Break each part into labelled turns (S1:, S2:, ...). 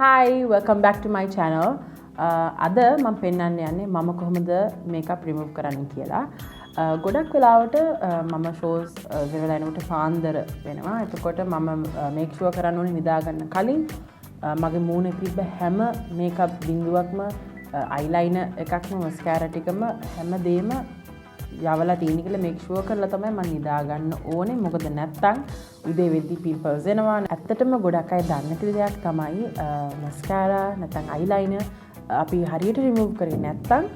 S1: Hi, welcome back to my channel. අද මම පෙන්වන්න යන්නේ මම කොහොමද මේකප් රිමූව් කරන්න කියලා. ගොඩක් වෙලාවට මම ෂෝස් ගෙවලා එනකොට පාන්දර වෙනවා. එතකොට මම මේක් ෂුවර් කරන්න ඕනේ නිදා ගන්න කලින් මගේ මූණේ තිබ්බ හැම මේකප් බිඳුවක්ම අයිලයිනර් එකක්ම මස්කාරා ටිකම හැමදේම යවලා තියෙන කියලා මේක් ෂුවර් කරලා තමයි මම නිදා ගන්න ඕනේ. මොකද නැත්තම් උදේ වෙද්දි පිම්පල්ස් එනවා. ඇත්තටම ගොඩක් අය දන්නේ නැති දෙයක් තමයි මස්කාරා නැත්නම් අයිලයිනර් අපි හරියට රිමූව් කරේ නැත්තම්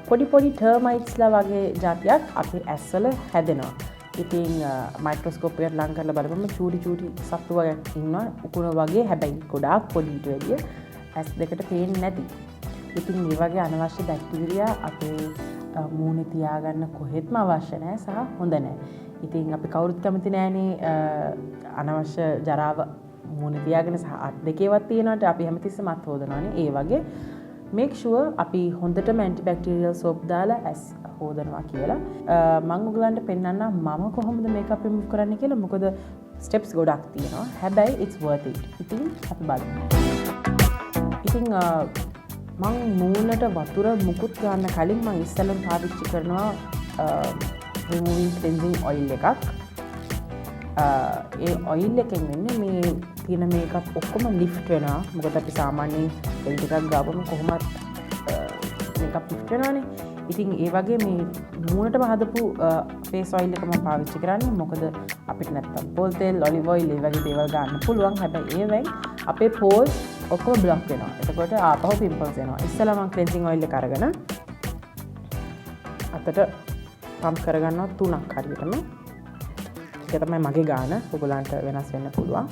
S1: පොඩි ටර්මයිට්ස්ලා වගේ જાතියක් අපේ ඇස්වල හැදෙනවා. ඉතින් මයික්‍රොස්කෝප් එකට ලං කරලා බලපුවම චූටි සත්තු වගේ ඉන්නවා උකුණ වගේ. හැබැයි ගොඩාක් පොඩිට වැඩිය ඇස් දෙකට පේන්නේ නැති. ඉතින් මේ වගේ අනවශ්‍ය බැක්ටීරියා අපේ මූණේ තියාගන්න කොහෙත්ම අවශ්‍ය නැහැ සහ හොඳ නැහැ. ඉතින් අපි කවුරුත් කැමති නැහනේ අනවශ්‍ය ජරාව මූණේ තියාගෙන සහ අත් දෙකේවත් තියෙනවට අපි හැමතිස්සෙම අත් හොදනවානේ. ඒ වගේ මේක් ෂුවර් අපි හොඳටම ඇන්ටිබැක්ටීරියල් සෝප් දාලා ඇස් හොදනවා කියලා. මම ඔයගලන්ට පෙන්නන්නම් මම කොහොමද මේකප් රිමූව් කරන්න කියලා. මොකද ස්ටෙප්ස් ගොඩක් තියෙනවා. හැබැයි it's worth it. ඉතින් අපි බලමු. ඉතින් මං මූණට වතුර මුකුත් ගන්න කලින් මං ඉස්සෙල්ලම පාවිච්චි කරනවා removing cleansing oil එකක්. ඒ oil එකෙන් වෙන්නේ මේ තියෙන මේකප් ඔක්කොම ලිෆ්ට් වෙනවා. මොකද අපි සාමාන්‍යයෙන් තෙල් ටිකක් ගාවම කොහොමත් මේකප් ලිෆ්ට් වෙනවානේ. ඉතින් ඒ වගේ මේ මූණටම හදපු face oil එක මම පාවිච්චි කරන්නේ. මොකද අපිට නැත්තම් පොල් තෙල්, ඔලිව් ඔයිල් ඒ වගේ දේවල් ගන්න පුළුවන්. හැබැයි ඒවෙන් අපේ pores ඔක්කොම බ්ලොක් වෙනවා. එතකොට ආපහු පිම්පල්ස් එනවා. ඉස්සෙල්ලා මම ක්ලෙන්සිං ඔයිල් එක අරගෙන අතට පම්ප් කරගන්නවා 3ක් හරියටම. ඒක තමයි මගේ ගාන. ඔයගලන්ට වෙනස් වෙන්න පුළුවන්.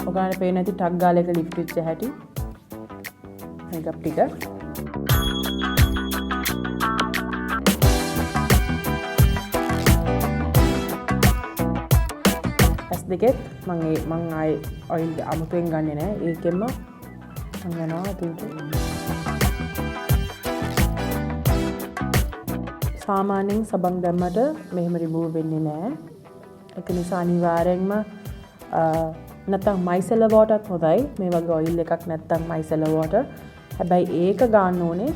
S1: ඔයගලන්ට පේන්නේ නැති ටක් ගාලා එක ලිෆ්ට් වෙච්ච හැටි. මේකප් ටික දෙකෙත් මං ආයේ ඔයිල් අමුතුවෙන් ගන්නෙ නෑ. ඒකෙන්ම මං යනවා අතට. සාමාන්‍යයෙන් සබන් දැම්මට මෙහෙම රිමූව් වෙන්නේ නෑ. ඒක නිසා අනිවාර්යෙන්ම නැත්තම් මයිසෙලර් වෝටර්ත් හොඳයි. මේ වගේ ඔයිල් එකක් නැත්තම් මයිසෙලර් වෝටර්. හැබැයි ඒක ගන්න ඕනේ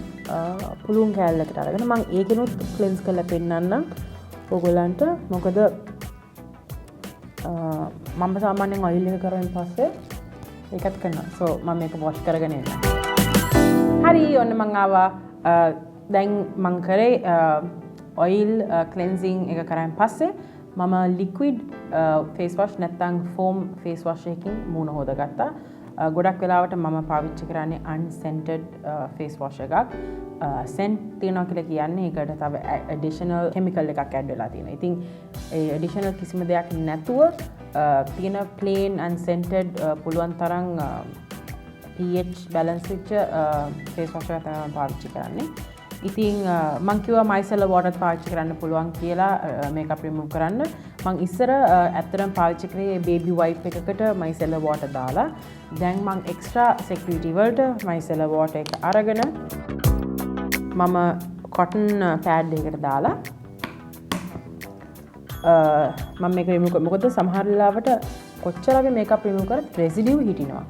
S1: පුළුන් කෑල්ලකට අරගෙන. මං ඒකෙනුත් ක්ලෙන්ස් කරලා පෙන්නන්නම් ඔයගොල්ලන්ට. මොකද මම සාමාන්‍යයෙන් ඔයිල් එක කරගෙන පස්සේ ඒකත් කරනවා. සෝ මම මේක වොෂ් කරගෙන එන්න. හරි, ඔන්න මං ආවා. දැන් මං කරේ ඔයිල් ක්ලෙන්සිං එක කරන් පස්සේ මම ලික්විඩ් ෆේස් වොෂ් නැත්නම් ෆෝම් ෆේස් වොෂ් එකකින් මූණ හොදගත්තා. ගොඩක් වෙලාවට මම පාවිච්චි කරන්නේ unscented face wash එකක්. scent තියනවා කියලා කියන්නේ ඒකට තව additional chemical එකක් add වෙලා තියෙනවා. ඉතින් ඒ additional කිසිම දෙයක් නැතුව තියෙන plain unscented පුළුවන් තරම් pH balance වෙච්ච face wash එකක් තමයි මම පාවිච්චි කරන්නේ. ඉතින් මං කිව්වා micellar water පාවිච්චි කරන්න පුළුවන් කියලා මේකප් රිමූව් කරන්න. මං ඉස්සර ඇත්තටම පාවිච්චි කරේ baby wipe එකකට micellar water දාලා. දැන් මං extra security වලට micellar water එක අරගෙන මම cotton pad එකකට දාලා මම මේක රිමූව් කරා. මොකද සමහර වෙලාවට කොච්චර අපි මේකප් රිමූව් කරත් residue හිටිනවා.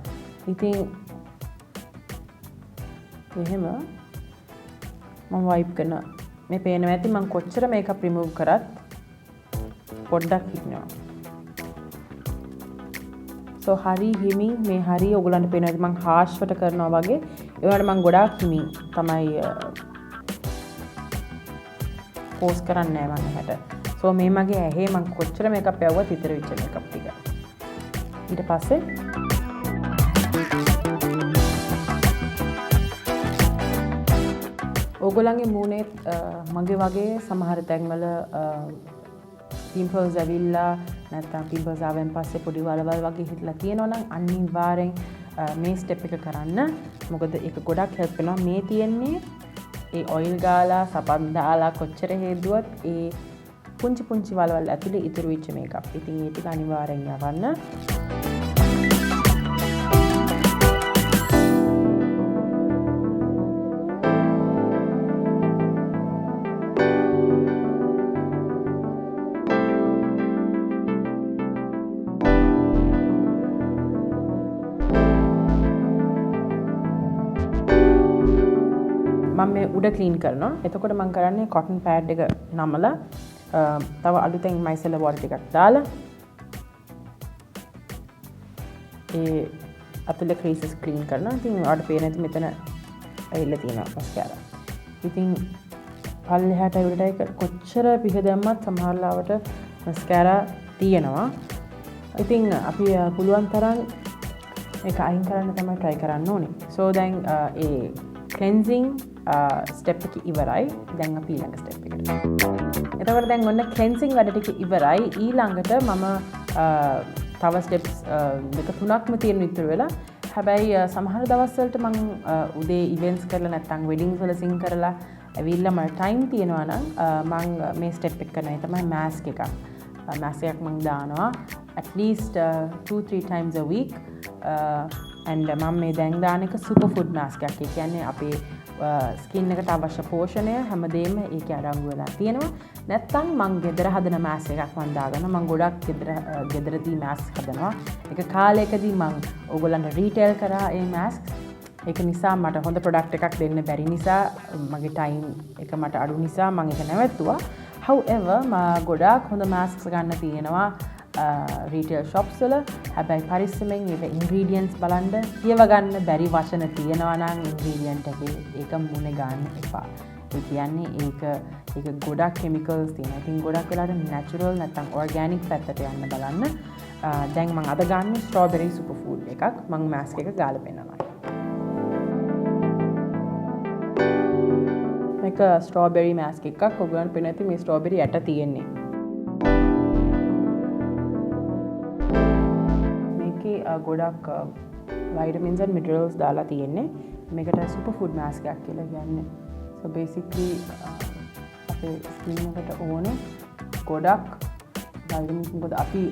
S1: ඉතින් එහෙම මම වයිප් කරනවා. මේ පේනවා ඇති මම කොච්චර මේකප් රිමූව් කරත් පොඩ්ඩක් හිටිනවා. සෝ හරි හිමින් මේ හරි ඔයගලන්ට පේනවා ඇති මම හාෂ්වට කරනවා වගේ. ඒ වුණාට මම ගොඩාක් හිමින් තමයි පෝස් කරන්නේ මම හැට. සෝ මේ මගේ ඇහි මම කොච්චර මේකප් යවුවත් ඉතර වෙච්ච මේකප් ටික. ඊට පස්සේ ඔයගොල්ලන්ගේ මූණේ මගේ වගේ සමහර තැන්වල පිම්පල්ස් ඇවිල්ලා නැත්නම් පිම්පල්ස් ආවෙන් පස්සේ පොඩි වලවල් වගේ හිටලා තියෙනවා නම් අනිවාර්යෙන් මේ ස්ටෙප් එක කරන්න. මොකද ඒක ගොඩක් හෙල්ප් වෙනවා. මේ තියෙන්නේ ඒ ඔයිල් ගාලා සබන් දාලා කොච්චර හේදුවත් ඒ පුංචි වලවල් ඇතුලේ ඉතුරු වෙච්ච මේකප්. ඉතින් ඒ ටික අනිවාර්යෙන් යවන්න. මම මේ උඩ ක්ලීන් කරනවා. එතකොට මම කරන්නේ cotton pad එක නමලා තව අලුතෙන් micellar water ටිකක් දාලා ඒ අතුලේ creases clean කරනවා. ඉතින් ඔයාලට පේන ඇති මෙතන ඇවිල්ලා තියෙනවා mascara. ඉතින් පල්ලෙහාට උඩට කොච්චර පිහ දැම්මත් සමහර ලාවට mascara තියෙනවා. ඉතින් අපි පුළුවන් තරම් ඒක අයින් කරන්න තමයි try කරන්න ඕනේ. So දැන් ඒ cleansing step එක ඉවරයි. දැන් අපි ඊළඟ step එකට. එතකොට දැන් ඔන්න cleansing වැඩ ටික ඉවරයි. ඊළඟට මම තව steps දෙක තුනක්ම තියෙන ඉතුරු වෙලා. හැබැයි සමහර දවස්වලට මම උදේ events කරලා නැත්නම් weddings වල sing කරලා ඇවිල්ලා මට time තියෙනවා නම් මම මේ step එක කරනවා. ඒ තමයි mask එකක්. mask එකක් මම දානවා at least 2-3 times a week. and මම මේ දැන් දාන එක superfood mask එකක්. ඒ කියන්නේ අපේ ස්කින් එකට අවශ්‍ය පෝෂණය හැමදේම ඒකේ අඩංගු වෙලා තියෙනවා. නැත්තම් මම ගෙදර හදන මාස්ක් එකක් මම දාගන්නවා. මම ගොඩක් ගෙදරදී මාස්ක් හදනවා. ඒක කාලයකදී මම ඕගොල්ලන්ට රීටේල් කරා ඒ මාස්ක්. ඒක නිසා මට හොඳ ප්‍රොඩක්ට් එකක් දෙන්න බැරි නිසා මගේ ටයිම් එක මට අඩු නිසා මම ඒක නැවැත්තුවා. however මම ගොඩාක් හොඳ මාස්ක්ස් ගන්න තියෙනවා රීටේල් shops වල. හැබැයි පරිස්සමෙන් ඒක ingredients බලන්න කියව ගන්න බැරි වචන තියෙනවා නම් ingredient එකේ ඒක මුනේ ගන්න එපා. ඒ කියන්නේ ඒක ගොඩක් chemicals තියෙනවා. ඉතින් ගොඩක් වෙලාවට natural නැත්නම් organic පැත්තට යන්න බලන්න. දැන් මම අද ගන්න strawberry superfood එකක් මම mask එක ගාලා පෙන්නනවා. මේක strawberry mask එකක්. ඔයගොල්ලන්ට පේන ඇති මේ strawberry යට තියෙන්නේ. ගොඩක් vitamins and minerals දාලා තියෙන්නේ. මේකට superfood mask එකක් කියලා කියන්නේ. so basically අපේ skin එකට ඕනේ ගොඩක් vitamins. මොකද අපි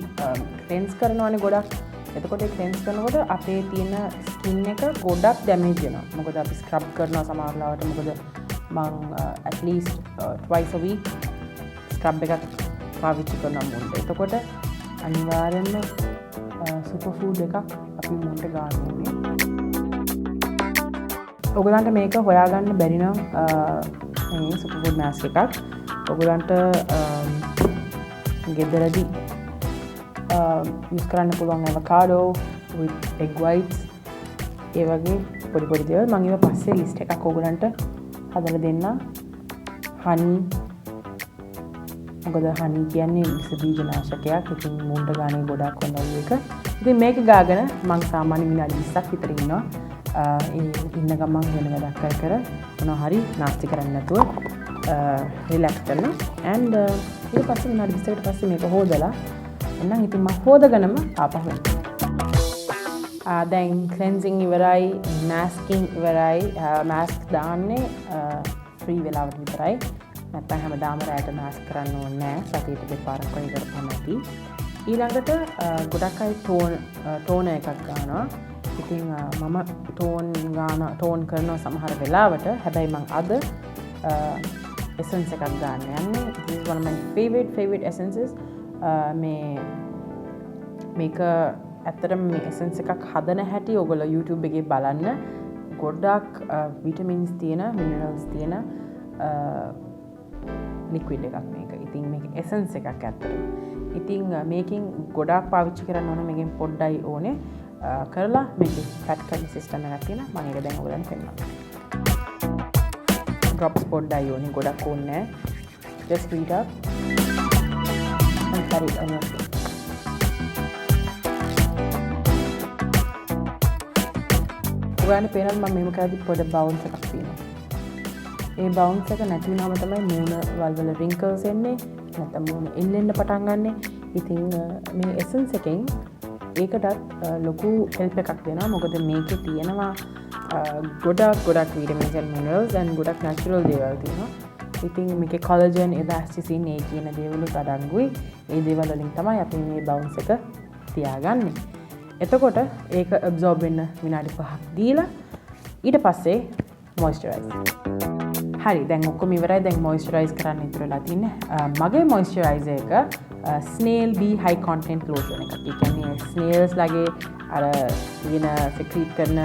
S1: cleanse කරනවානේ ගොඩක්. එතකොට ඒ cleanse කරනකොට අපේ තියෙන skin එක ගොඩක් damage වෙනවා. මොකද අපි scrub කරනවා සමහර ලාවට. මොකද මම at least twice a week scrub එකක් පාවිච්චි කරනවා මුන්ට. එතකොට අනිවාර්යෙන්ම superfood එකක් අපි මුන්ට ගන්න ඕනේ. ඔයගලන්ට මේක හොයාගන්න බැරි නම් මේ superfood mask එකක් ඔයගලන්ට ගෙදරදී use කරන්න පුළුවන් avocado with egg whites ඒ වගේ පොඩි පොඩි දේවල් මම ඊට පස්සේ list එකක් ඔයගලන්ට හදලා දෙන්න. honey මොකද honey කියන්නේ විස බීජ නාශකයක්. ඉතින් මුන්ට ගානේ ගොඩක් හොඳයි ඒක. ඉතින් මේක ගාගෙන මම සාමාන්‍ය විනාඩි 20ක් විතර ඉන්නවා. ඉන්න ගමන් වෙන වැඩක් කර මොනවා හරි නාස්ති කරන්නේ නැතුව රිලැක්ස් කරනවා. and ඊට පස්සේ විනාඩි 20කට පස්සේ මේක හොදලා එහෙනම් ඉතින් මම හොදගෙනම ආපහු එනවා. දැන් cleansing ඉවරයි, masking ඉවරයි. mask දාන්නේ free වෙලාවට විතරයි. නැත්නම් හැමදාම රැයට mask කරන්න ඕනේ නැහැ. සතියට දෙපාරක් වගේ කරපුවම ඇති. ඊළඟට ගොඩක් අය ටෝන එකක් ගන්නවා. ඉතින් මම ටෝන් කරනවා සමහර වෙලාවට. හැබැයි මම අද essence එකක් ගන්න යන්නේ. this is one of my favorite essences. මේක ඇත්තටම මේ essence එකක් හදන හැටි ඔයගොල්ලෝ YouTube එකේ බලන්න. ගොඩක් vitamins තියෙන, minerals තියෙන liquid එකක් මේක. ඉතින් මේක essence එකක් ඇත්තටම. ඉතින් මේකෙන් ගොඩාක් පාවිච්චි කරන්න ඕනේ. මේකෙන් පොඩ්ඩයි ඕනේ කරලා මේකේ පැට් කරන සිස්ටම් එකක් තියෙනවා. මම ඒක දැන් ඔයගලන්ට පෙන්නනවා. drops පොඩ්ඩයි ඕනේ. ගොඩක් ඕනේ නැහැ. just read up and carry it on your face. ඔයගලන්ට පේනවා මම මේක කරද්දි පොඩ bounce එකක් තියෙනවා. ඒ bounce එක නැති වුණාම තමයි මූණ වල wrinkles එන්නේ. නැත්නම් මූණ එල්ලෙන්න පටන් ගන්නෙ. ඉතින් මේ essence එකෙන් ඒකටත් ලොකු help එකක් දෙනවා. මොකද මේකේ තියෙනවා ගොඩක් vitamins and minerals and ගොඩක් natural දේවල් තියෙනවා. ඉතින් මේකේ collagen, elasticin ඒ කියන දේවලුත් අඩංගුයි. ඒ දේවල් වලින් තමයි අපි මේ bounce එක තියාගන්නේ. එතකොට ඒක absorb වෙන්න විනාඩි 5ක් දීලා ඊට පස්සේ moisturize. හරි දැන් ඔක්කොම ඉවරයි. දැන් මොයිස්චරයිස් කරන්න ඉතුරුලා තියෙන්නේ. මගේ මොයිස්චරයිසර් එක snail bee high content lotion එකක්. ඒ කියන්නේ snails ලගේ අර තියෙන secrete කරන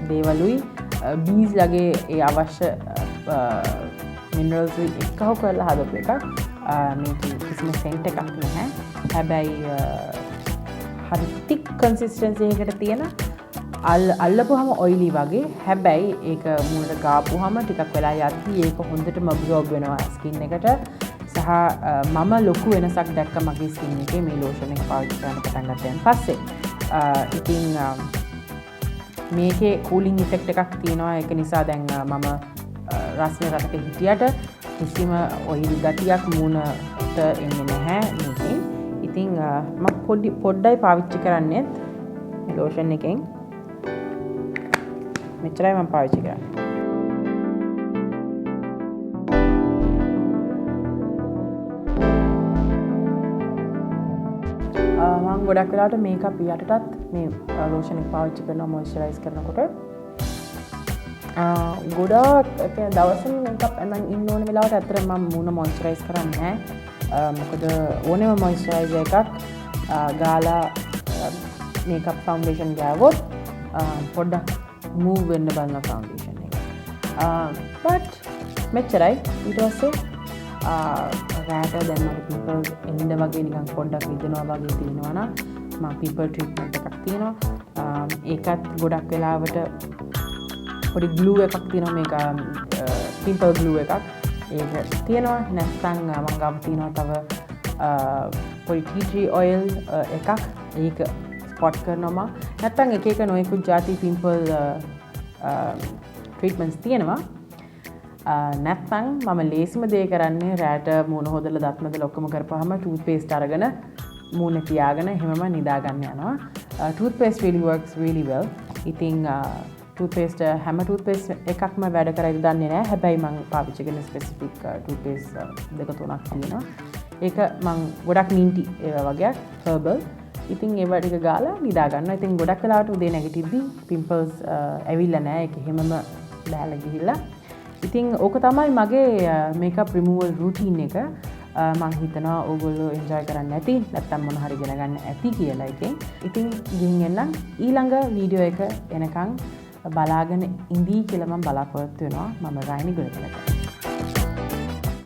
S1: දේවලුයි බීස් ලගේ ඒ අවශ්‍ය මිනරල්ස් එකහු කරලා හදපු එකක්. මේක කිසිම සෙන්ට් එකක් නැහැ. හැබැයි හරි තික් කන්සිස්ටන්සි එකකට තියෙන අල්ලපුවහම ඔයිලි වගේ. හැබැයි ඒක මුණට ගාපුවහම ටිකක් වෙලා යද්දී ඒක හොඳටම අබ්සෝබ් වෙනවා ස්කින් එකට. සහ මම ලොකු වෙනසක් දැක්ක මගේ ස්කින් එකේ මේ ලෝෂන් එක පාවිච්චි කරන්න පටන් ගත්තන් පස්සේ. ඉතින් මේකේ කූලින් ඉෆෙක්ට් එකක් තියෙනවා. ඒක නිසා දැන් මම රස්නේ රටක හිටියට කිසිම ඔයිලි ගතියක් මුණට එන්නේ නැහැ මේකෙන්. ඉතින් මම පොඩ්ඩයි පාවිච්චි කරන්නේත් මේ ලෝෂන් එකෙන්. මෙච්චරයි මම පාවිච්චි කරන්නේ. මම ගොඩක් වෙලාවට මේකප් යටටත් මේ ලෝෂන් එක පාවිච්චි කරනවා මොයිස්චරයිස් කරනකොට. ගොඩාක් දවසෙන් මේකප් ඇඳන් ඉන්න ඕන වෙලාවට ඇත්තට මම මූණ මොයිස්චරයිස් කරන්නේ නැහැ. මොකද ඕනෙම මොයිස්චරයිසර් එකක් ගාලා මේකප් ෆවුන්ඩේෂන් ගාවොත් පොඩ්ඩක් මූව් වෙන්න බලන ෆවුන්ඩේෂන් එක. බට් මෙච්චරයි. ඊට පස්සේ රෑට දැන් මට පිම්පල්ස් එන්න වගේ නිකන් පොඩ්ඩක් විදෙනවා වගේ තියෙනවා නම් මම පිම්පල් ට්‍රීට්මන්ට් එකක් තියෙනවා. ඒකත් ගොඩක් වෙලාවට පොඩි ග්ලූ එකක් තියෙනවා. මේක පිම්පල් ග්ලූ එකක්. ඒක තියෙනවා. නැත්නම් මම ගාව තියෙනවා තව පොඩි ටී ට්‍රී ඔයිල් එකක්. ඒක ස්පොට් කරනවා. නැත්නම් එක එක නොයෙකුත් ಜಾති පිම්පල් ට්‍රීට්මන්ට්ස් තියෙනවා. නැත්නම් මම ලේසිම දේ කරන්නේ රෑට මූණ හොදලා දත් මැදලා ඔක්කොම කරපුවාම ටූත් පේස්ට් අරගෙන මූණ තියාගෙන එහෙමම නිදා ගන්න යනවා. Tooth paste really works really well. ඉතින් ටූත් පේස්ට් හැම ටූත් පේස්ට් එකක්ම වැඩ කරයිද දන්නේ නැහැ. හැබැයි මම පාවිච්චි කරන ස්පෙસિෆික් ටූත් පේස්ට් දෙක තුනක් තියෙනවා. ඒක මම ගොඩක් නින්ටි ඒවා වගේක් හර්බල්. ඉතින් ඒවා ටික ගාලා නිදා ගන්නවා. ඉතින් ගොඩක් වෙලාවට උදේ නැගිටිද්දි පිම්පල්ස් ඇවිල්ලා නැහැ. ඒක හැමම බෑලා ගිහිල්ලා. ඉතින් ඕක තමයි මගේ මේකප් රිමූවල් රූටීන් එක. මම හිතනවා ඕගොල්ලෝ එන්ජොයි කරන්න ඇති. නැත්තම් මොන හරි ඉගෙන ගන්න ඇති කියලා එකෙන්. ඉතින් ගිහින් එන්නම් ඊළඟ වීඩියෝ එක එනකන් බලාගෙන ඉඳී කියලා මම බලාපොරොත්තු වෙනවා. මම රයිනි ගුණතිලක.